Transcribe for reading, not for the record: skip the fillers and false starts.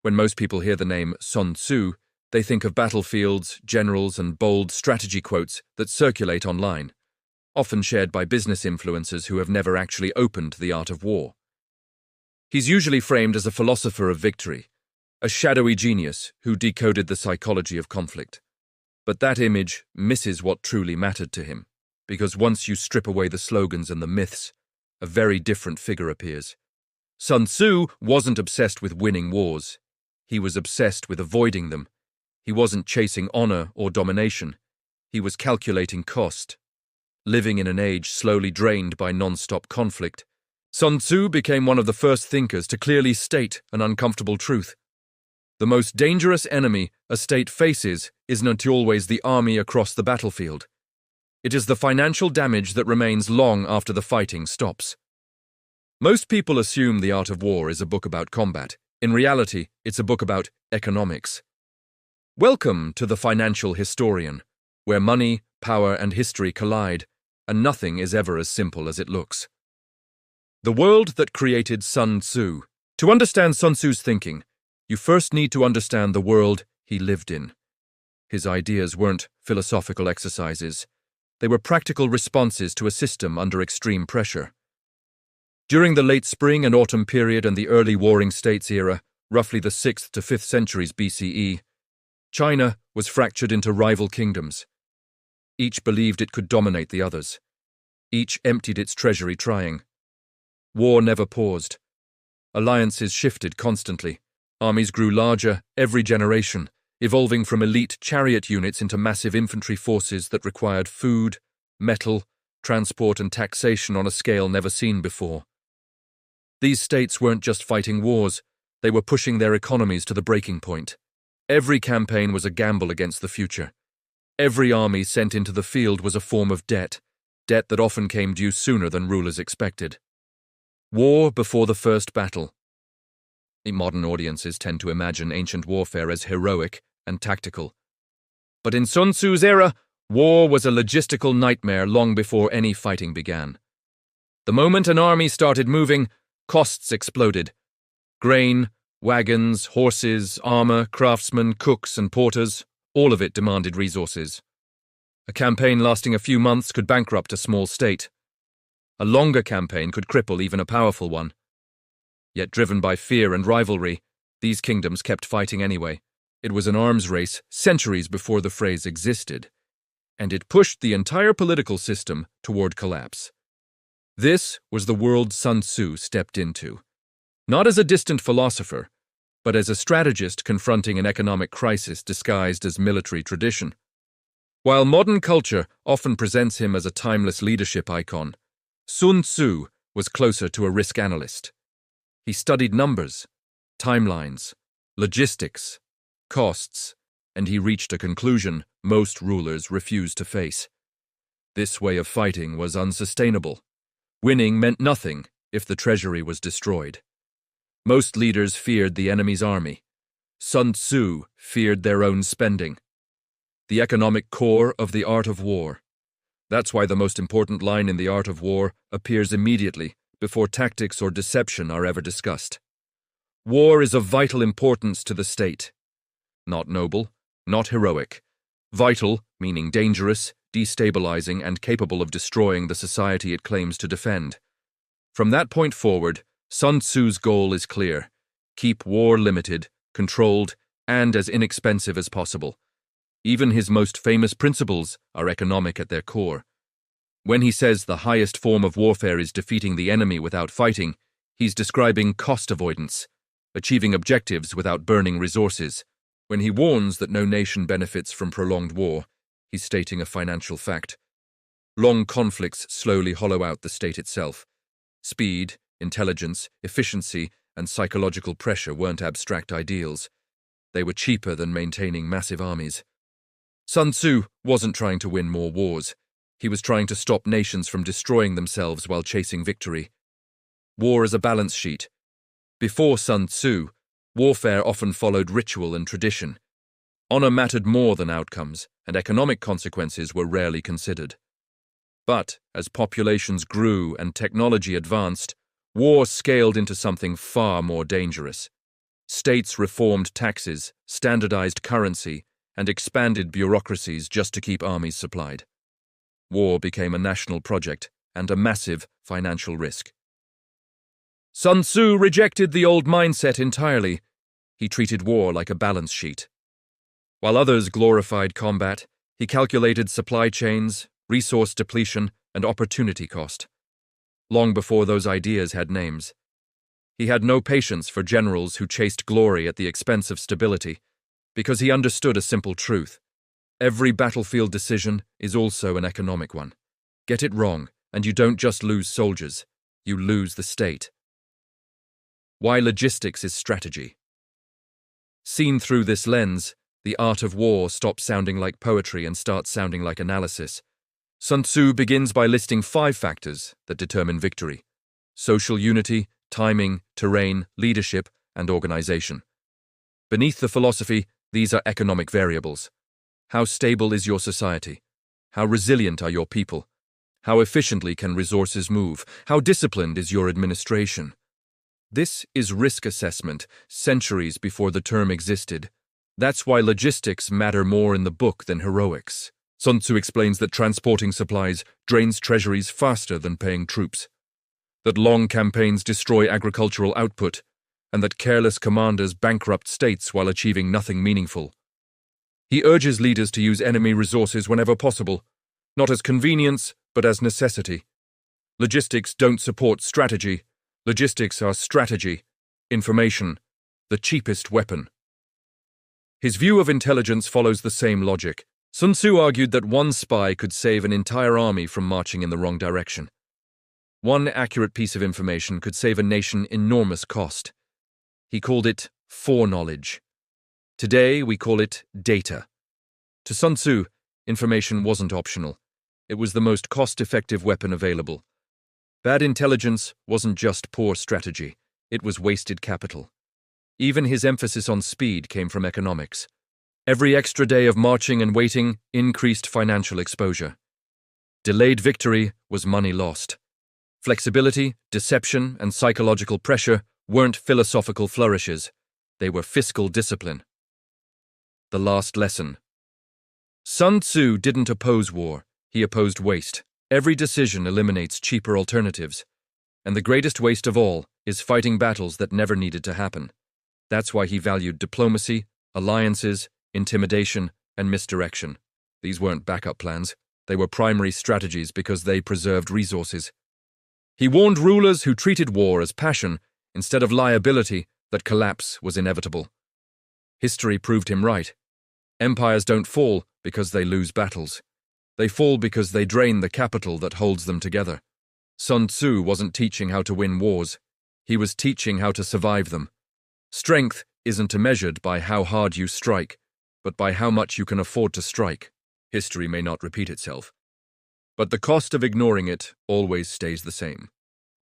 When most people hear the name Sun Tzu, they think of battlefields, generals, and bold strategy quotes that circulate online, often shared by business influencers who have never actually opened the art of war. He's usually framed as a philosopher of victory, a shadowy genius who decoded the psychology of conflict. But that image misses what truly mattered to him, because once you strip away the slogans and the myths, a very different figure appears. Sun Tzu wasn't obsessed with winning wars. He was obsessed with avoiding them. He wasn't chasing honor or domination. He was calculating cost. Living in an age slowly drained by non-stop conflict, Sun Tzu became one of the first thinkers to clearly state an uncomfortable truth. The most dangerous enemy a state faces isn't always the army across the battlefield. It is the financial damage that remains long after the fighting stops. Most people assume The Art of War is a book about combat. In reality, it's a book about economics. Welcome to The Financial Historian, where money, power, and history collide, and nothing is ever as simple as it looks. The world that created Sun Tzu. To understand Sun Tzu's thinking, you first need to understand the world he lived in. His ideas weren't philosophical exercises. They were practical responses to a system under extreme pressure. During the late spring and autumn period and the early warring states era, roughly the 6th to 5th centuries BCE, China was fractured into rival kingdoms. Each believed it could dominate the others. Each emptied its treasury trying. War never paused. Alliances shifted constantly. Armies grew larger every generation, evolving from elite chariot units into massive infantry forces that required food, metal, transport, and taxation on a scale never seen before. These states weren't just fighting wars, they were pushing their economies to the breaking point. Every campaign was a gamble against the future. Every army sent into the field was a form of debt that often came due sooner than rulers expected. War before the first battle. Modern audiences tend to imagine ancient warfare as heroic and tactical. But in Sun Tzu's era, war was a logistical nightmare long before any fighting began. The moment an army started moving, costs exploded. Grain, wagons, horses, armor, craftsmen, cooks, and porters, all of it demanded resources. A campaign lasting a few months could bankrupt a small state. A longer campaign could cripple even a powerful one. Yet driven by fear and rivalry, these kingdoms kept fighting anyway. It was an arms race centuries before the phrase existed, and it pushed the entire political system toward collapse. This was the world Sun Tzu stepped into, not as a distant philosopher, but as a strategist confronting an economic crisis disguised as military tradition. While modern culture often presents him as a timeless leadership icon, Sun Tzu was closer to a risk analyst. He studied numbers, timelines, logistics, costs, and he reached a conclusion most rulers refused to face. This way of fighting was unsustainable. Winning meant nothing if the treasury was destroyed. Most leaders feared the enemy's army. Sun Tzu feared their own spending. The economic core of the art of war. That's why the most important line in the art of war appears immediately, before tactics or deception are ever discussed. War is of vital importance to the state. Not noble, not heroic. Vital, meaning dangerous, destabilizing, and capable of destroying the society it claims to defend. From that point forward, Sun Tzu's goal is clear. Keep war limited, controlled, and as inexpensive as possible. Even his most famous principles are economic at their core. When he says the highest form of warfare is defeating the enemy without fighting, he's describing cost avoidance, achieving objectives without burning resources. When he warns that no nation benefits from prolonged war, he's stating a financial fact. Long conflicts slowly hollow out the state itself. Speed, intelligence, efficiency, and psychological pressure weren't abstract ideals. They were cheaper than maintaining massive armies. Sun Tzu wasn't trying to win more wars. He was trying to stop nations from destroying themselves while chasing victory. War is a balance sheet. Before Sun Tzu, warfare often followed ritual and tradition. Honor mattered more than outcomes, and economic consequences were rarely considered. But as populations grew and technology advanced, war scaled into something far more dangerous. States reformed taxes, standardized currency, and expanded bureaucracies just to keep armies supplied. War became a national project and a massive financial risk. Sun Tzu rejected the old mindset entirely. He treated war like a balance sheet. While others glorified combat, he calculated supply chains, resource depletion, and opportunity cost. Long before those ideas had names. He had no patience for generals who chased glory at the expense of stability, because he understood a simple truth. Every battlefield decision is also an economic one. Get it wrong, and you don't just lose soldiers, you lose the state. Why logistics is strategy. Seen through this lens, the art of war stops sounding like poetry and starts sounding like analysis. Sun Tzu begins by listing 5 factors that determine victory: social unity, timing, terrain, leadership, and organization. Beneath the philosophy, these are economic variables. How stable is your society? How resilient are your people? How efficiently can resources move? How disciplined is your administration? This is risk assessment, centuries before the term existed. That's why logistics matter more in the book than heroics. Sun Tzu explains that transporting supplies drains treasuries faster than paying troops, that long campaigns destroy agricultural output, and that careless commanders bankrupt states while achieving nothing meaningful. He urges leaders to use enemy resources whenever possible, not as convenience, but as necessity. Logistics don't support strategy. Logistics are strategy, information, the cheapest weapon. His view of intelligence follows the same logic. Sun Tzu argued that one spy could save an entire army from marching in the wrong direction. One accurate piece of information could save a nation enormous cost. He called it foreknowledge. Today, we call it data. To Sun Tzu, information wasn't optional. It was the most cost-effective weapon available. Bad intelligence wasn't just poor strategy, it was wasted capital. Even his emphasis on speed came from economics. Every extra day of marching and waiting increased financial exposure. Delayed victory was money lost. Flexibility, deception, and psychological pressure weren't philosophical flourishes, they were fiscal discipline. The last lesson. Sun Tzu didn't oppose war, he opposed waste. Every decision eliminates cheaper alternatives, and the greatest waste of all is fighting battles that never needed to happen. That's why he valued diplomacy, alliances, intimidation, and misdirection. These weren't backup plans, they were primary strategies because they preserved resources. He warned rulers who treated war as passion instead of liability that collapse was inevitable. History proved him right. Empires don't fall because they lose battles. They fall because they drain the capital that holds them together. Sun Tzu wasn't teaching how to win wars. He was teaching how to survive them. Strength isn't measured by how hard you strike, but by how much you can afford to strike. History may not repeat itself, but the cost of ignoring it always stays the same.